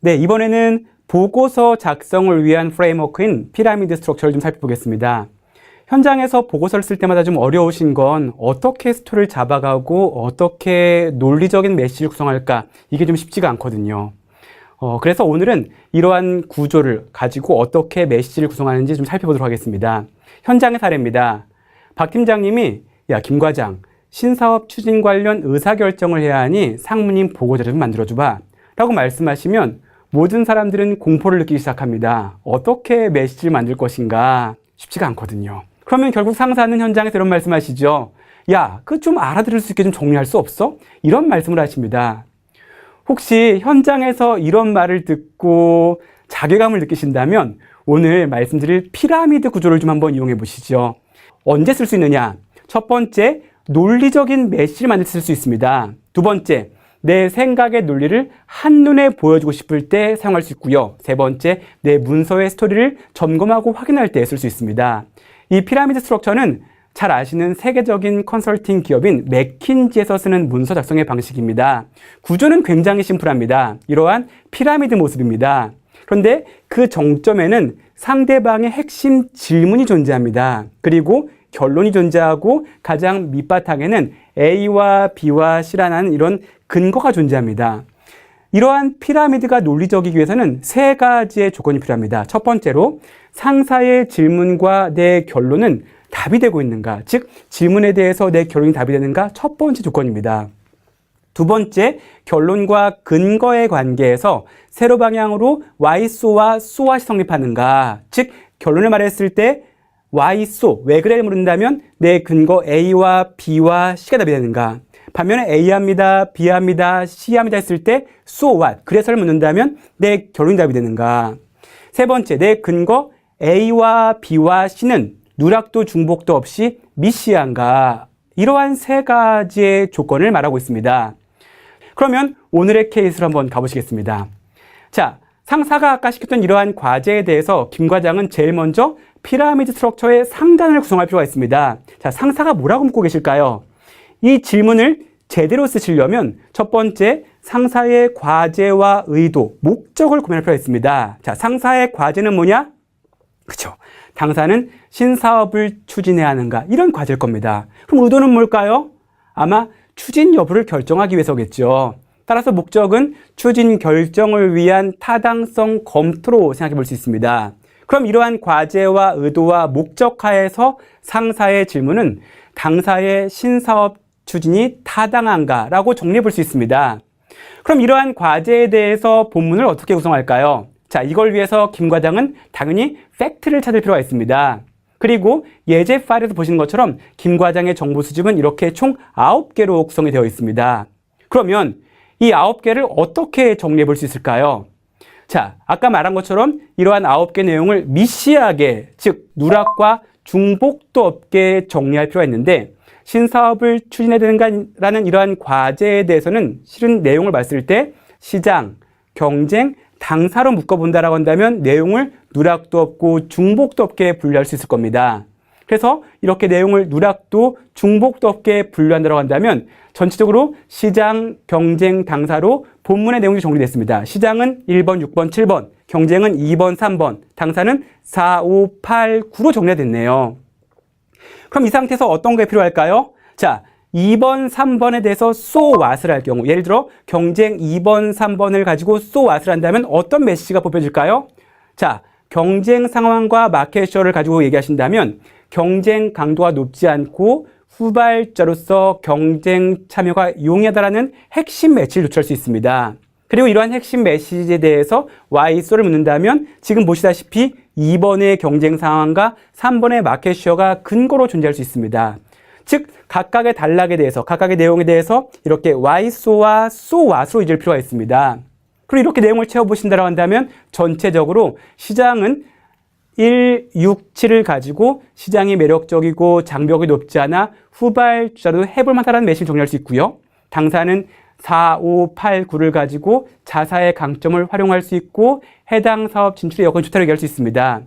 네, 이번에는 보고서 작성을 위한 프레임워크인 피라미드 스트럭처를 좀 살펴보겠습니다. 현장에서 보고서를 쓸 때마다 좀 어려우신 건 어떻게 스토리를 잡아가고 어떻게 논리적인 메시지를 구성할까, 이게 좀 쉽지가 않거든요. 그래서 오늘은 이러한 구조를 가지고 어떻게 메시지를 구성하는지 좀 살펴보도록 하겠습니다. 현장의 사례입니다. 박 팀장님이 야, 김 과장, 신사업 추진 관련 의사결정을 해야 하니 상무님 보고자료 좀 만들어줘봐 라고 말씀하시면 모든 사람들은 공포를 느끼기 시작합니다. 어떻게 메시지를 만들 것인가 쉽지가 않거든요. 그러면 결국 상사는 현장에서 이런 말씀하시죠. 야, 그 좀 알아들을 수 있게 좀 정리할 수 없어? 이런 말씀을 하십니다. 혹시 현장에서 이런 말을 듣고 자괴감을 느끼신다면 오늘 말씀드릴 피라미드 구조를 좀 한번 이용해 보시죠. 언제 쓸 수 있느냐? 첫 번째, 논리적인 메시지를 만들 때 쓸 수 있습니다. 두 번째, 내 생각의 논리를 한눈에 보여주고 싶을 때 사용할 수 있고요. 세 번째, 내 문서의 스토리를 점검하고 확인할 때 쓸 수 있습니다. 이 피라미드 스트럭처는 잘 아시는 세계적인 컨설팅 기업인 맥킨지에서 쓰는 문서 작성의 방식입니다. 구조는 굉장히 심플합니다. 이러한 피라미드 모습입니다. 그런데 그 정점에는 상대방의 핵심 질문이 존재합니다. 그리고 결론이 존재하고 가장 밑바탕에는 A와 B와 C라는 이런 근거가 존재합니다. 이러한 피라미드가 논리적이기 위해서는 세 가지의 조건이 필요합니다. 첫 번째로 상사의 질문과 내 결론은 답이 되고 있는가, 즉 질문에 대해서 내 결론이 답이 되는가, 첫 번째 조건입니다. 두 번째, 결론과 근거의 관계에서 세로 방향으로 Y소와 SO와 성립하는가, 즉 결론을 말했을 때 Y소, 왜 그래를 물은다면 내 근거 A와 B와 C가 답이 되는가, 반면에 A합니다, B합니다, C합니다 했을 때 So what, 그래서를 묻는다면 내 결론이 답이 되는가. 세 번째, 내 근거 A와 B와 C는 누락도 중복도 없이 미시한가. 이러한 세 가지의 조건을 말하고 있습니다. 그러면 오늘의 케이스로 한번 가보시겠습니다. 자, 상사가 아까 시켰던 이러한 과제에 대해서 김 과장은 제일 먼저 피라미드 스트럭처의 상단을 구성할 필요가 있습니다. 자, 상사가 뭐라고 묻고 계실까요? 이 질문을 제대로 쓰시려면 첫 번째, 상사의 과제와 의도, 목적을 고민할 필요가 있습니다. 자, 상사의 과제는 뭐냐? 그렇죠. 당사는 신사업을 추진해야 하는가, 이런 과제일 겁니다. 그럼 의도는 뭘까요? 아마 추진 여부를 결정하기 위해서겠죠. 따라서 목적은 추진 결정을 위한 타당성 검토로 생각해 볼 수 있습니다. 그럼 이러한 과제와 의도와 목적 하에서 상사의 질문은 당사의 신사업 추진이 타당한가라고 정리해 볼 수 있습니다. 그럼 이러한 과제에 대해서 본문을 어떻게 구성할까요? 자, 이걸 위해서 김 과장은 당연히 팩트를 찾을 필요가 있습니다. 그리고 예제 파일에서 보시는 것처럼 김 과장의 정보 수집은 이렇게 총 9개로 구성이 되어 있습니다. 그러면 이 9개를 어떻게 정리해 볼 수 있을까요? 자, 아까 말한 것처럼 이러한 9개 내용을 미시하게, 즉 누락과 중복도 없게 정리할 필요가 있는데, 신사업을 추진해야 되는가라는 이러한 과제에 대해서는 실은 내용을 봤을 때 시장, 경쟁, 당사로 묶어본다라고 한다면 내용을 누락도 없고 중복도 없게 분류할 수 있을 겁니다. 그래서 이렇게 내용을 누락도 중복도 없게 분류한다고 한다면 전체적으로 시장, 경쟁, 당사로 본문의 내용이 정리됐습니다. 시장은 1번, 6번, 7번, 경쟁은 2번, 3번, 당사는 4, 5, 8, 9로 정리가 됐네요. 그럼 이 상태에서 어떤 게 필요할까요? 자, 2번, 3번에 대해서 so what을 할 경우, 예를 들어 경쟁 2번, 3번을 가지고 so what을 한다면 어떤 메시지가 뽑혀질까요? 자, 경쟁 상황과 마켓쇼를 가지고 얘기하신다면 경쟁 강도가 높지 않고 후발자로서 경쟁 참여가 용이하다라는 핵심 메시지를 노출할 수 있습니다. 그리고 이러한 핵심 메시지에 대해서 Y소를 묻는다면 지금 보시다시피 2번의 경쟁 상황과 3번의 마켓쇼가 근거로 존재할 수 있습니다. 즉 각각의 단락에 대해서, 각각의 내용에 대해서 이렇게 Y소와 So what으로 잊을 필요가 있습니다. 그리고 이렇게 내용을 채워보신다고 한다면 전체적으로 시장은 1, 6, 7을 가지고 시장이 매력적이고 장벽이 높지 않아 후발주자도 해볼 만하다는 메시지를 정리할 수 있고요. 당사는 4, 5, 8, 9를 가지고 자사의 강점을 활용할 수 있고 해당 사업 진출의 여건이 좋다고 얘기할 수 있습니다.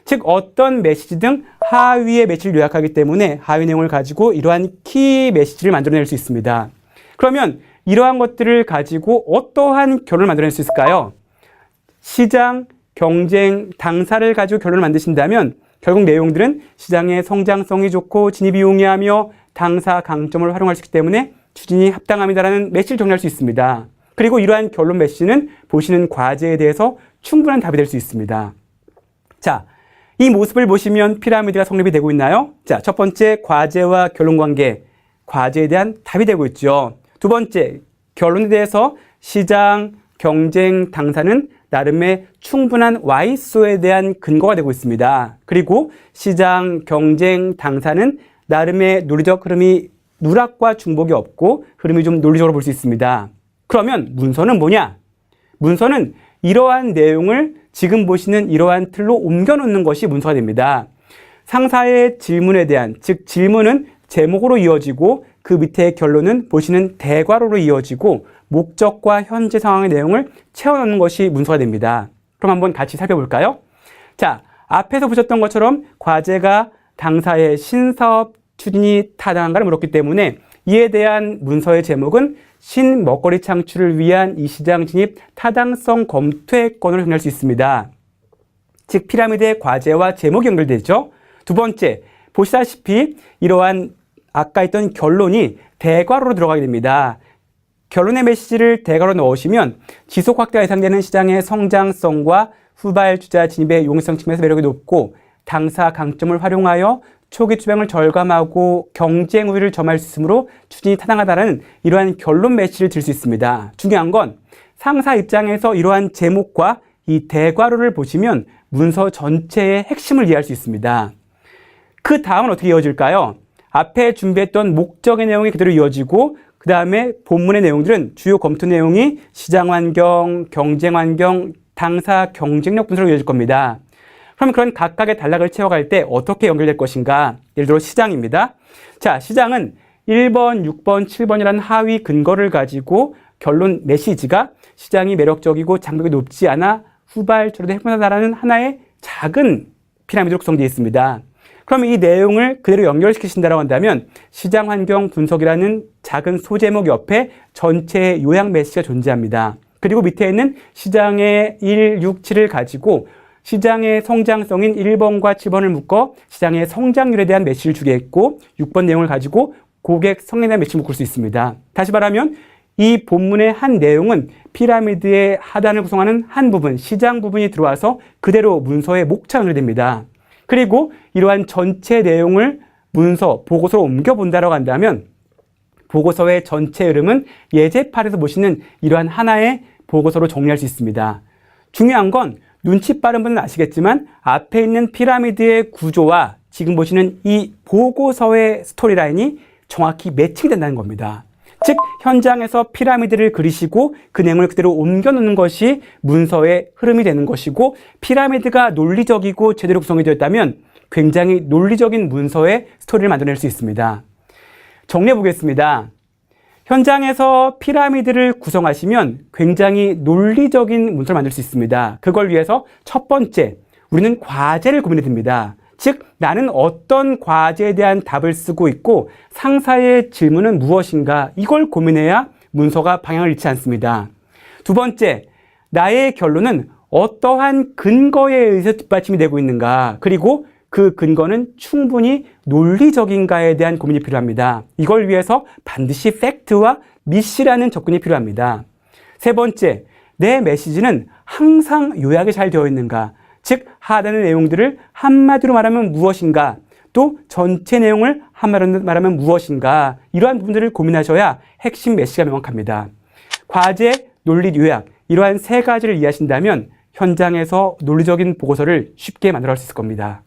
즉 어떤 메시지든 하위의 메시지를 요약하기 때문에 하위 내용을 가지고 이러한 키 메시지를 만들어낼 수 있습니다. 그러면 이러한 것들을 가지고 어떠한 결론을 만들어낼 수 있을까요? 시장, 경쟁, 당사를 가지고 결론을 만드신다면 결국 내용들은 시장의 성장성이 좋고 진입이 용이하며 당사 강점을 활용할 수 있기 때문에 추진이 합당합니다라는 메시지를 정리할 수 있습니다. 그리고 이러한 결론 메시지는 보시는 과제에 대해서 충분한 답이 될 수 있습니다. 자, 이 모습을 보시면 피라미드가 성립이 되고 있나요? 자, 첫 번째 과제와 결론 관계, 과제에 대한 답이 되고 있죠. 두 번째, 결론에 대해서 시장, 경쟁, 당사는 나름의 충분한 Y수에 대한 근거가 되고 있습니다. 그리고 시장, 경쟁, 당사는 나름의 논리적 흐름이 누락과 중복이 없고 흐름이 좀 논리적으로 볼 수 있습니다. 그러면 문서는 뭐냐? 문서는 이러한 내용을 지금 보시는 이러한 틀로 옮겨놓는 것이 문서가 됩니다. 상사의 질문에 대한, 즉 질문은 제목으로 이어지고 그 밑에 결론은 보시는 대괄호로 이어지고 목적과 현재 상황의 내용을 채워넣는 것이 문서가 됩니다. 그럼 한번 같이 살펴볼까요? 자, 앞에서 보셨던 것처럼 과제가 당사의 신사업 추진이 타당한가를 물었기 때문에 이에 대한 문서의 제목은 신먹거리 창출을 위한 이 시장 진입 타당성 검토의 건으로 정리할 수 있습니다. 즉 피라미드의 과제와 제목이 연결되죠. 두 번째, 보시다시피 이러한 아까 했던 결론이 대괄호로 들어가게 됩니다. 결론의 메시지를 대괄호로 넣으시면 지속 확대가 예상되는 시장의 성장성과 후발 투자 진입의 용이성 측면에서 매력이 높고 당사 강점을 활용하여 초기 투명을 절감하고 경쟁 우위를 점할 수 있으므로 추진이 타당하다는 이러한 결론 메시지를 드릴 수 있습니다. 중요한 건 상사 입장에서 이러한 제목과 이 대괄호를 보시면 문서 전체의 핵심을 이해할 수 있습니다. 그 다음은 어떻게 이어질까요? 앞에 준비했던 목적의 내용이 그대로 이어지고 그 다음에 본문의 내용들은 주요 검토 내용이 시장 환경, 경쟁 환경, 당사 경쟁력 분석으로 이어질 겁니다. 그럼 그런 각각의 단락을 채워갈 때 어떻게 연결될 것인가? 예를 들어 시장입니다. 자, 시장은 1번, 6번, 7번이라는 하위 근거를 가지고 결론 메시지가 시장이 매력적이고 장벽이 높지 않아 후발주로도 행복하다라는 하나의 작은 피라미드로 구성되어 있습니다. 그럼 이 내용을 그대로 연결시키신다고 한다면 시장 환경 분석이라는 작은 소제목 옆에 전체의 요약 메시지가 존재합니다. 그리고 밑에 있는 시장의 1, 6, 7을 가지고 시장의 성장성인 1번과 7번을 묶어 시장의 성장률에 대한 메시지를 주게 했고 6번 내용을 가지고 고객 성향에 대한 메시지를 묶을 수 있습니다. 다시 말하면 이 본문의 한 내용은 피라미드의 하단을 구성하는 한 부분, 시장 부분이 들어와서 그대로 문서의 목차로 됩니다. 그리고 이러한 전체 내용을 문서, 보고서로 옮겨본다고 한다면 보고서의 전체 흐름은 예제판에서 보시는 이러한 하나의 보고서로 정리할 수 있습니다. 중요한 건 눈치 빠른 분은 아시겠지만 앞에 있는 피라미드의 구조와 지금 보시는 이 보고서의 스토리라인이 정확히 매칭이 된다는 겁니다. 즉 현장에서 피라미드를 그리시고 그 내용을 그대로 옮겨놓는 것이 문서의 흐름이 되는 것이고 피라미드가 논리적이고 제대로 구성이 되었다면 굉장히 논리적인 문서의 스토리를 만들어낼 수 있습니다. 정리해 보겠습니다. 현장에서 피라미드를 구성하시면 굉장히 논리적인 문서를 만들 수 있습니다. 그걸 위해서 첫 번째, 우리는 과제를 고민해 듭니다. 즉 나는 어떤 과제에 대한 답을 쓰고 있고 상사의 질문은 무엇인가 이걸 고민해야 문서가 방향을 잃지 않습니다. 두 번째, 나의 결론은 어떠한 근거에 의해서 뒷받침이 되고 있는가 그리고 그 근거는 충분히 논리적인가에 대한 고민이 필요합니다. 이걸 위해서 반드시 팩트와 미시라는 접근이 필요합니다. 세 번째, 내 메시지는 항상 요약이 잘 되어 있는가 즉 하단의 내용들을 한마디로 말하면 무엇인가 또 전체 내용을 한마디로 말하면 무엇인가 이러한 부분들을 고민하셔야 핵심 메시지가 명확합니다. 과제, 논리, 요약 이러한 세 가지를 이해하신다면 현장에서 논리적인 보고서를 쉽게 만들어갈 수 있을 겁니다.